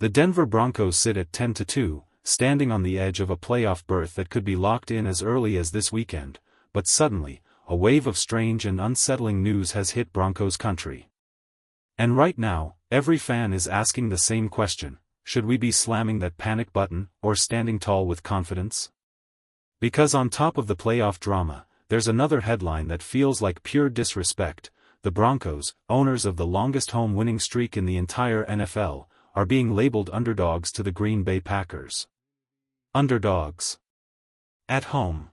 The Denver Broncos sit at 10-2, standing on the edge of a playoff berth that could be locked in as early as this weekend, but suddenly, a wave of strange and unsettling news has hit Broncos country. And right now, every fan is asking the same question: should we be slamming that panic button, or standing tall with confidence? Because on top of the playoff drama, there's another headline that feels like pure disrespect. The Broncos, owners of the longest home winning streak in the entire NFL, are being labeled underdogs to the Green Bay Packers. Underdogs. At home.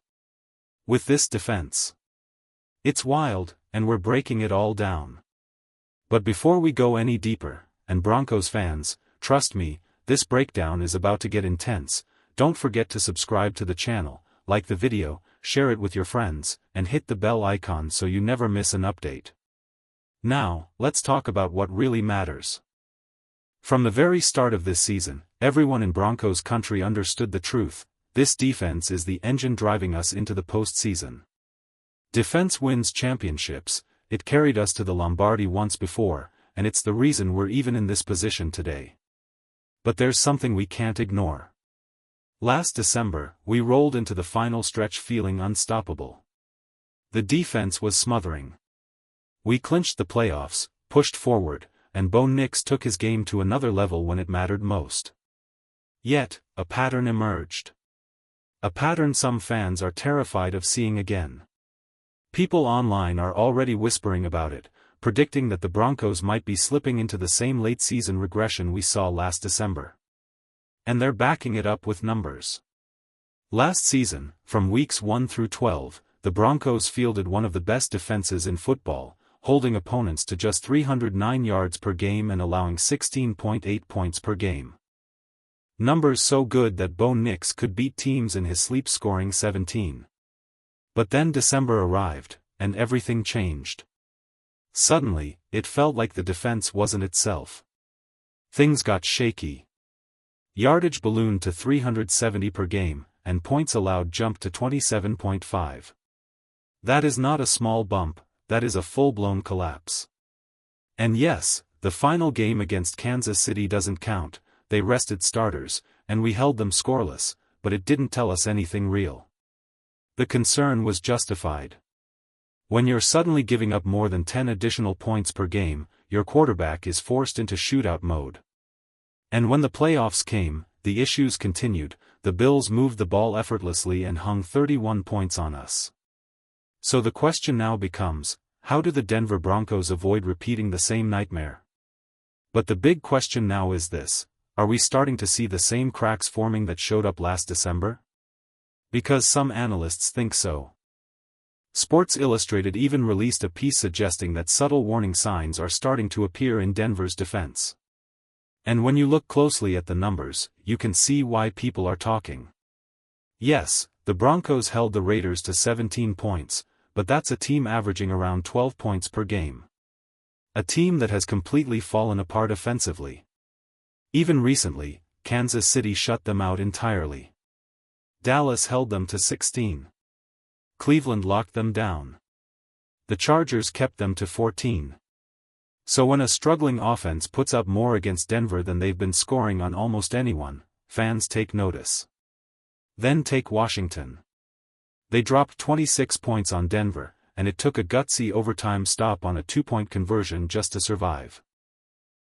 With this defense. It's wild, and we're breaking it all down. But before we go any deeper, and Broncos fans, trust me, this breakdown is about to get intense. Don't forget to subscribe to the channel, like the video, share it with your friends, and hit the bell icon so you never miss an update. Now, let's talk about what really matters. From the very start of this season, everyone in Broncos country understood the truth: this defense is the engine driving us into the postseason. Defense wins championships. It carried us to the Lombardi once before, and it's the reason we're even in this position today. But there's something we can't ignore. Last December, we rolled into the final stretch feeling unstoppable. The defense was smothering. We clinched the playoffs, pushed forward, and Bo Nix took his game to another level when it mattered most. Yet, a pattern emerged. A pattern some fans are terrified of seeing again. People online are already whispering about it, predicting that the Broncos might be slipping into the same late-season regression we saw last December. And they're backing it up with numbers. Last season, from weeks 1 through 12, the Broncos fielded one of the best defenses in football, holding opponents to just 309 yards per game and allowing 16.8 points per game. Numbers so good that Bo Nix could beat teams in his sleep scoring 17. But then December arrived, and everything changed. Suddenly, it felt like the defense wasn't itself. Things got shaky. Yardage ballooned to 370 per game, and points allowed jumped to 27.5. That is not a small bump, that is a full-blown collapse. And yes, the final game against Kansas City doesn't count. They rested starters, and we held them scoreless, but it didn't tell us anything real. The concern was justified. When you're suddenly giving up more than 10 additional points per game, your quarterback is forced into shootout mode. And when the playoffs came, the issues continued. The Bills moved the ball effortlessly and hung 31 points on us. So the question now becomes, how do the Denver Broncos avoid repeating the same nightmare? But the big question now is this: are we starting to see the same cracks forming that showed up last December? Because some analysts think so. Sports Illustrated even released a piece suggesting that subtle warning signs are starting to appear in Denver's defense. And when you look closely at the numbers, you can see why people are talking. Yes, the Broncos held the Raiders to 17 points, but that's a team averaging around 12 points per game. A team that has completely fallen apart offensively. Even recently, Kansas City shut them out entirely. Dallas held them to 16. Cleveland locked them down. The Chargers kept them to 14. So when a struggling offense puts up more against Denver than they've been scoring on almost anyone, fans take notice. Then take Washington. They dropped 26 points on Denver, and it took a gutsy overtime stop on a 2-point conversion just to survive.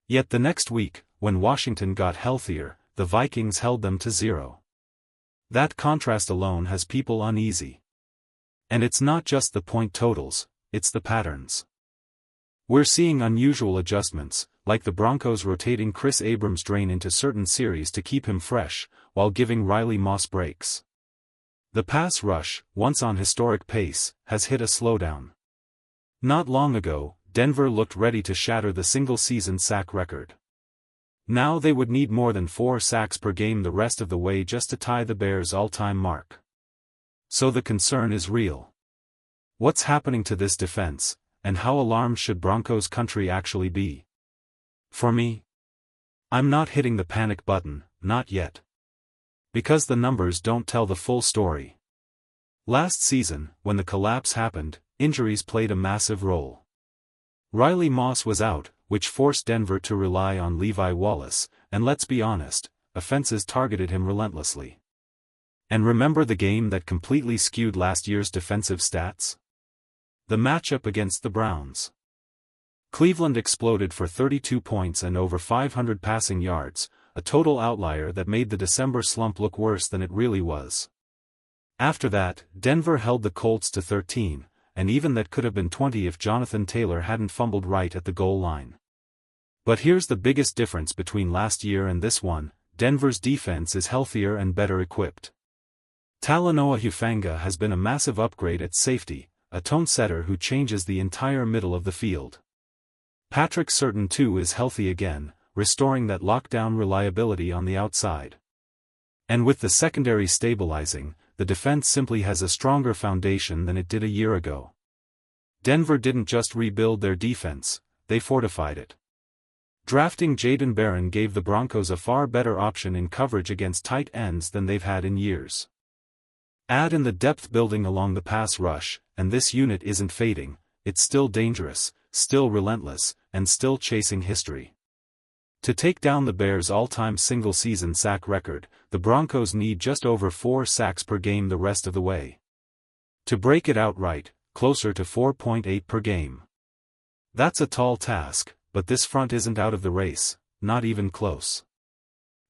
Yet the next week, when Washington got healthier, the Vikings held them to 0. That contrast alone has people uneasy. And it's not just the point totals, it's the patterns. We're seeing unusual adjustments, like the Broncos rotating Chris Abrams' drain into certain series to keep him fresh, while giving Riley Moss breaks. The pass rush, once on historic pace, has hit a slowdown. Not long ago, Denver looked ready to shatter the single-season sack record. Now they would need more than 4 sacks per game the rest of the way just to tie the Bears' all-time mark. So the concern is real. What's happening to this defense, and how alarmed should Broncos country actually be? For me, I'm not hitting the panic button, not yet. Because the numbers don't tell the full story. Last season, when the collapse happened, injuries played a massive role. Riley Moss was out, which forced Denver to rely on Levi Wallace, and let's be honest, offenses targeted him relentlessly. And remember the game that completely skewed last year's defensive stats? The matchup against the Browns. Cleveland exploded for 32 points and over 500 passing yards, a total outlier that made the December slump look worse than it really was. After that, Denver held the Colts to 13, and even that could have been 20 if Jonathan Taylor hadn't fumbled right at the goal line. But here's the biggest difference between last year and this one: Denver's defense is healthier and better equipped. Talanoa Hufanga has been a massive upgrade at safety, a tone-setter who changes the entire middle of the field. Patrick Surtain too is healthy again, restoring that lockdown reliability on the outside. And with the secondary stabilizing, the defense simply has a stronger foundation than it did a year ago. Denver didn't just rebuild their defense, they fortified it. Drafting Jaden gave the Broncos a far better option in coverage against tight ends than they've had in years. Add in the depth building along the pass rush, and this unit isn't fading, it's still dangerous, still relentless, and still chasing history. To take down the Bears' all-time single-season sack record, the Broncos need just over 4 sacks per game the rest of the way. To break it outright, closer to 4.8 per game. That's a tall task, but this front isn't out of the race, not even close.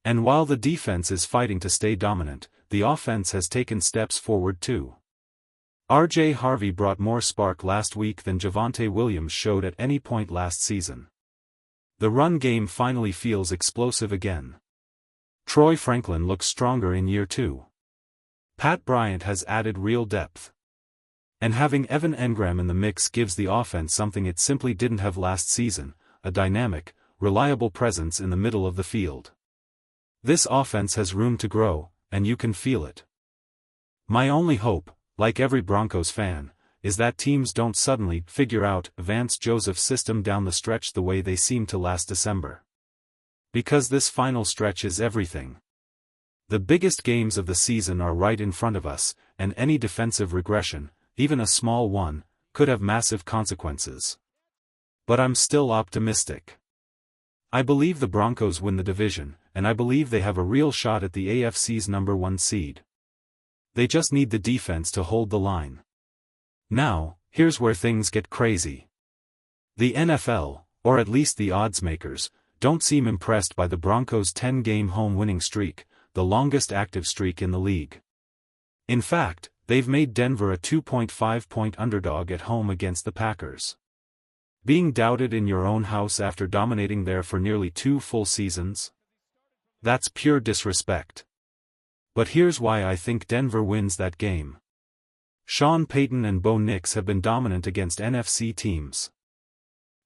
And while the defense is fighting to stay dominant, the offense has taken steps forward too. R.J. Harvey brought more spark last week than Javonte Williams showed at any point last season. The run game finally feels explosive again. Troy Franklin looks stronger in year 2. Pat Bryant has added real depth. And having Evan Engram in the mix gives the offense something it simply didn't have last season: a dynamic, reliable presence in the middle of the field. This offense has room to grow, and you can feel it. My only hope, like every Broncos fan, is that teams don't suddenly figure out Vance Joseph's system down the stretch the way they seemed to last December. Because this final stretch is everything. The biggest games of the season are right in front of us, and any defensive regression, even a small one, could have massive consequences. But I'm still optimistic. I believe the Broncos win the division, and I believe they have a real shot at the AFC's #1 seed. They just need the defense to hold the line. Now, here's where things get crazy. The NFL, or at least the odds makers, don't seem impressed by the Broncos' 10-game home winning streak, the longest active streak in the league. In fact, they've made Denver a 2.5-point underdog at home against the Packers. Being doubted in your own house after dominating there for nearly 2 full seasons? That's pure disrespect. But here's why I think Denver wins that game. Sean Payton and Bo Nix have been dominant against NFC teams.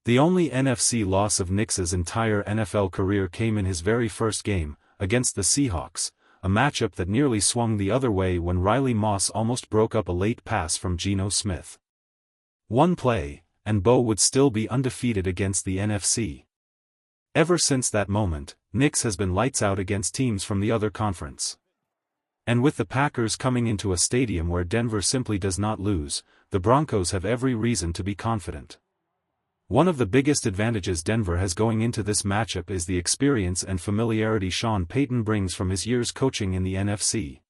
The only NFC loss of Nix's entire NFL career came in his very first game, against the Seahawks, a matchup that nearly swung the other way when Riley Moss almost broke up a late pass from Geno Smith. One play, and Bo would still be undefeated against the NFC. Ever since that moment, Nix has been lights out against teams from the other conference. And with the Packers coming into a stadium where Denver simply does not lose, the Broncos have every reason to be confident. One of the biggest advantages Denver has going into this matchup is the experience and familiarity Sean Payton brings from his years coaching in the NFC.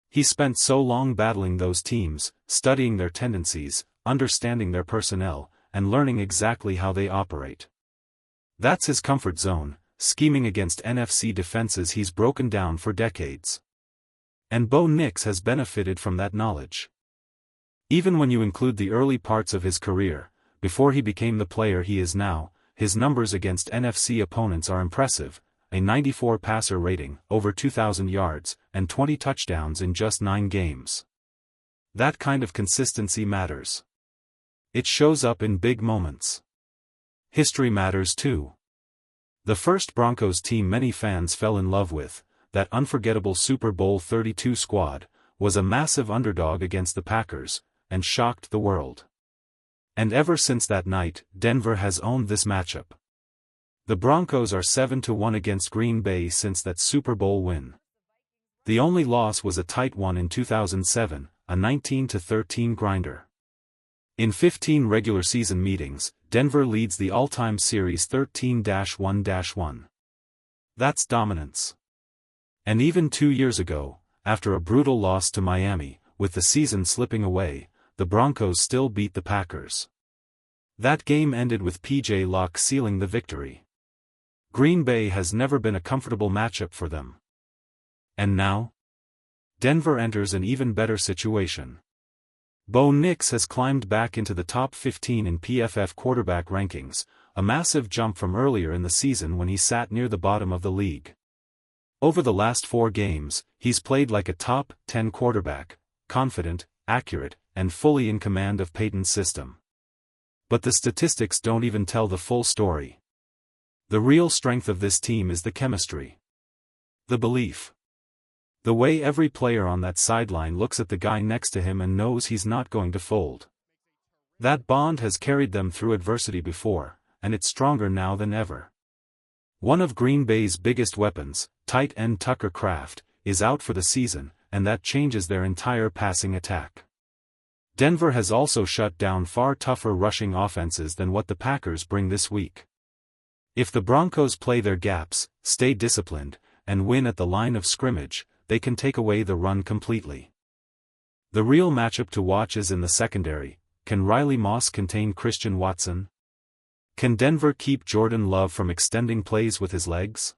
He spent so long battling those teams, studying their tendencies, understanding their personnel, and learning exactly how they operate. That's his comfort zone, scheming against NFC defenses he's broken down for decades. And Bo Nix has benefited from that knowledge. Even when you include the early parts of his career, before he became the player he is now, his numbers against NFC opponents are impressive: a 94 passer rating, over 2,000 yards, and 20 touchdowns in just 9 games. That kind of consistency matters. It shows up in big moments. History matters too. The first Broncos team many fans fell in love with, that unforgettable Super Bowl 32 squad, was a massive underdog against the Packers, and shocked the world. And ever since that night, Denver has owned this matchup. The Broncos are 7-1 against Green Bay since that Super Bowl win. The only loss was a tight one in 2007, a 19-13 grinder. In 15 regular season meetings, Denver leads the all-time series 13-1-1. That's dominance. And even 2 years ago, after a brutal loss to Miami, with the season slipping away, the Broncos still beat the Packers. That game ended with P.J. Locke sealing the victory. Green Bay has never been a comfortable matchup for them. And now? Denver enters an even better situation. Bo Nix has climbed back into the top 15 in PFF quarterback rankings, a massive jump from earlier in the season when he sat near the bottom of the league. Over the last 4 games, he's played like a top 10 quarterback, confident, accurate, and fully in command of Peyton's system. But the statistics don't even tell the full story. The real strength of this team is the chemistry. The belief. The way every player on that sideline looks at the guy next to him and knows he's not going to fold. That bond has carried them through adversity before, and it's stronger now than ever. One of Green Bay's biggest weapons, tight end Tucker Kraft, is out for the season, and that changes their entire passing attack. Denver has also shut down far tougher rushing offenses than what the Packers bring this week. If the Broncos play their gaps, stay disciplined, and win at the line of scrimmage, they can take away the run completely. The real matchup to watch is in the secondary. Can Riley Moss contain Christian Watson? Can Denver keep Jordan Love from extending plays with his legs?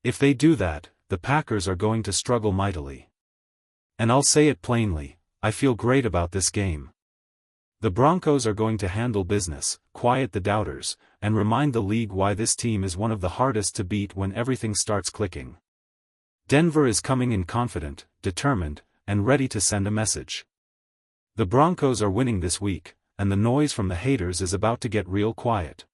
If they do that, the Packers are going to struggle mightily. And I'll say it plainly, I feel great about this game. The Broncos are going to handle business, quiet the doubters, and remind the league why this team is one of the hardest to beat when everything starts clicking. Denver is coming in confident, determined, and ready to send a message. The Broncos are winning this week, and the noise from the haters is about to get real quiet.